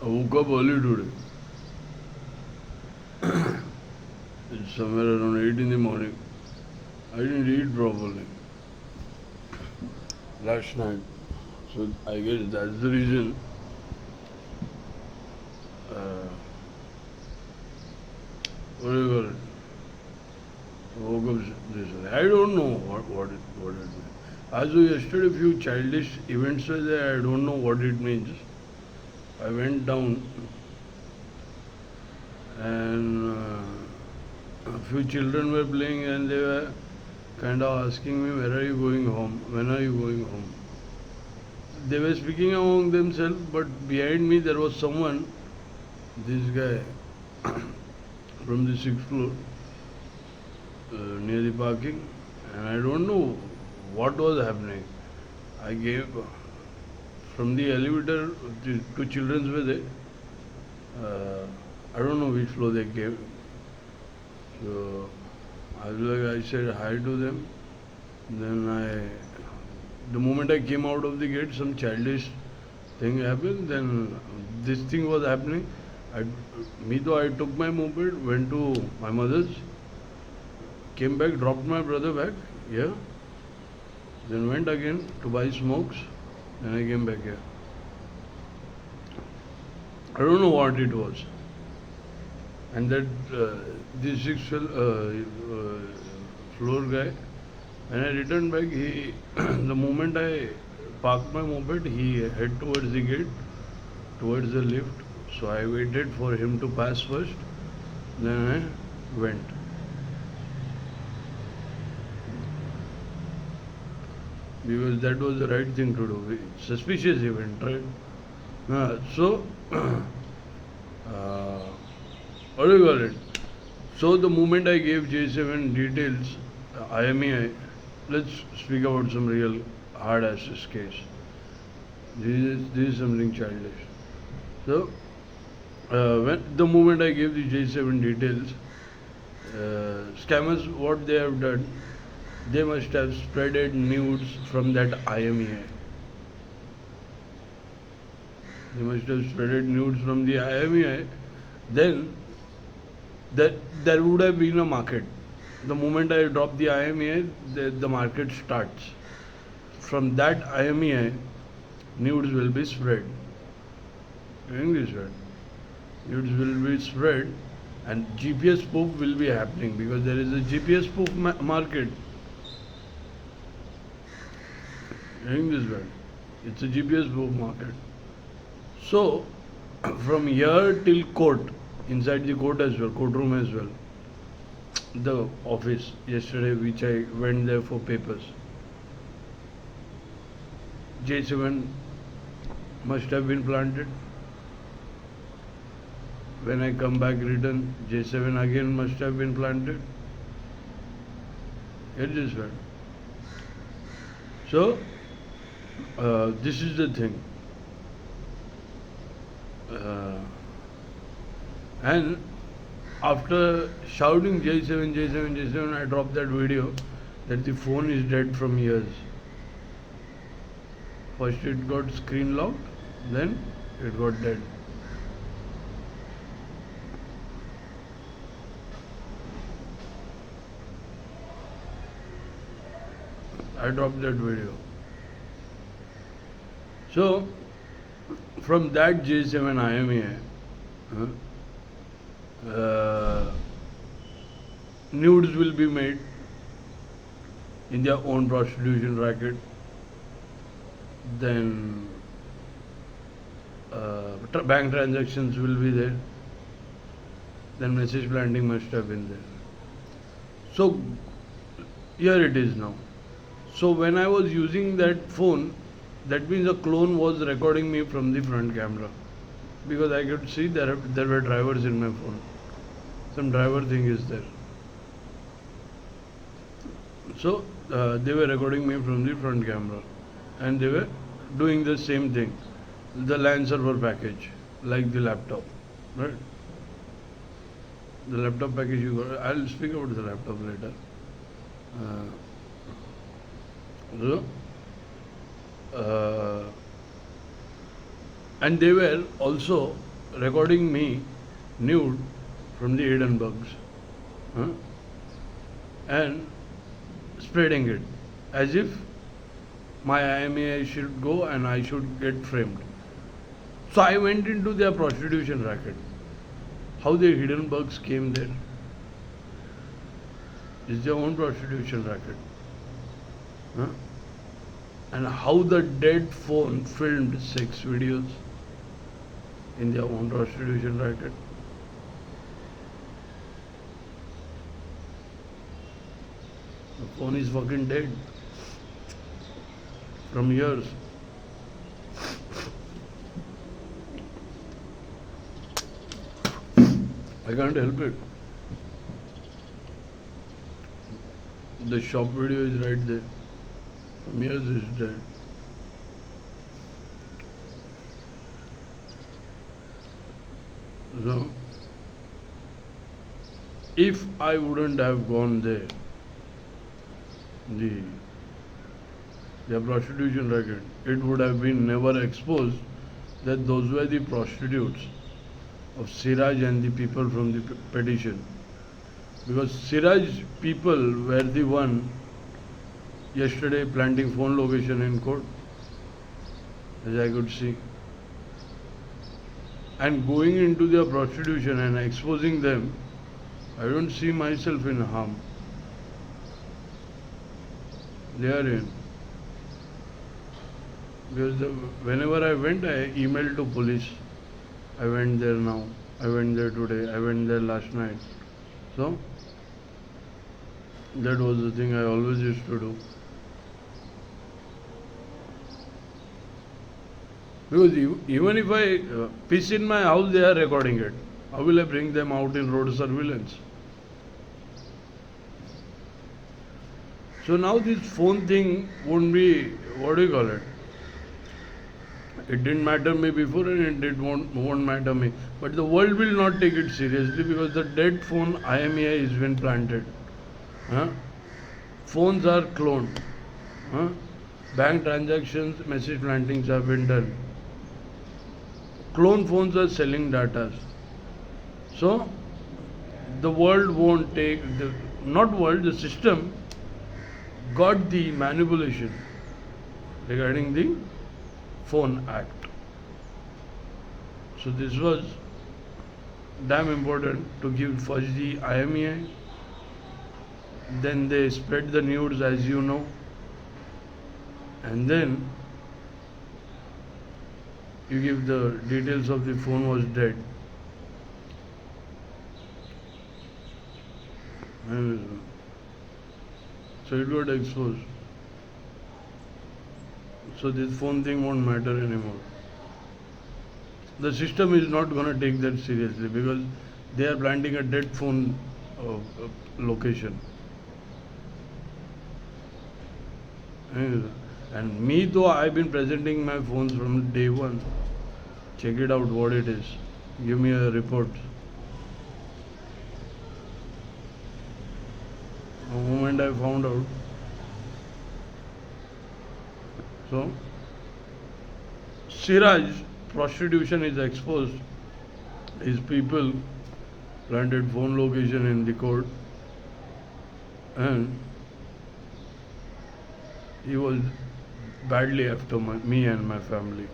I woke up early today. It's somewhere around 8 in the morning. I didn't eat properly last night. So I guess that's the reason. Uh, what do you call it? Woke up this way. I don't know what it means. As of yesterday, few childish events were there. I don't know what it means. I went down and a few children were playing and they were kind of asking me, where are you going home? When are you going home? They were speaking among themselves, but behind me there was someone, this guy from the sixth floor, near the parking, and I don't know what was happening. I gave from the elevator, the two children were there. I don't know which floor they came. So I said hi to them. Then the moment I came out of the gate, some childish thing happened. Then this thing was happening. I took my moped, went to my mother's, came back, dropped my brother back here, then went again to buy smokes, then I came back here. I don't know what it was. And that this sixth floor guy, when I returned back, the moment I parked my moped, he head towards the gate, towards the lift. So I waited for him to pass first, then I went. Because that was the right thing to do. Suspicious event, right? So, what do you call it? So the moment I gave J7 details, IMEI, let's speak about some real hard asses case. This is something childish. So, when the moment I gave the J7 details, scammers, what they have done, they must have spreaded nudes from that IMEI. They must have spreaded nudes from the IMEI. Then there would have been a market. The moment I drop the IMEI, the market starts. From that IMEI, nudes will be spread. English word. Nudes will be spread, and GPS spoof will be happening because there is a GPS spoof market. English word. It's a GPS spoof market. So, from here till court, inside the court as well, courtroom as well, the office yesterday which I went there for papers, J7 must have been planted. When I come back return, J7 again must have been planted. Get this word. So, this is the thing. And after shouting J7, J7, J7, I dropped that video that the phone is dead from years. First it got screen locked, then it got dead. I dropped that video. So, from that J7 IMEI, nudes will be made in their own prostitution racket. Then bank transactions will be there. Then message planting must have been there. So here it is now. So when I was using that phone, that means a clone was recording me from the front camera, because I could see there were drivers in my phone. Some driver thing is there. So they were recording me from the front camera, and they were doing the same thing, the LAN server package, like the laptop, right? The laptop package you got. I'll speak about the laptop later. So, and they were also recording me nude from the Edinburghs, huh? And spreading it as if my IMEI should go and I should get framed. So I went into their prostitution racket. How the Hindenburgs came there? It's their own prostitution racket. Huh? And how the dead phone filmed sex videos in their own prostitution racket. The phone is fucking dead from years. I can't help it. The shop video is right there. From years it's dead. So, if I wouldn't have gone there, the prostitution racket, it would have been never exposed that those were the prostitutes of Siraj and the people from the petition. Because Siraj people were the one yesterday planting phone location in court, as I could see. And going into their prostitution and exposing them, I don't see myself in harm. They are in. Because whenever I went, I emailed to police. I went there now. I went there today. I went there last night. So, that was the thing I always used to do. Because even if I piss in my house, they are recording it. How will I bring them out in road surveillance? So now this phone thing won't be, what do you call it? It didn't matter me before and won't matter me. But the world will not take it seriously because the dead phone IMEI has been planted. Huh? Phones are cloned. Huh? Bank transactions, message plantings have been done. Clone phones are selling data. So the world won't take, the system got the manipulation regarding the Phone Act. So this was damn important to give first the IMEI, then they spread the news as you know, and then you give the details of the phone was dead. So it got exposed. So this phone thing won't matter anymore. The system is not going to take that seriously because they are planting a dead phone location. And me though, I've been presenting my phones from day one. Check it out what it is. Give me a report. The moment I found out. So, Siraj prostitution is exposed. His people planted phone location in the court and he was badly after me and my family.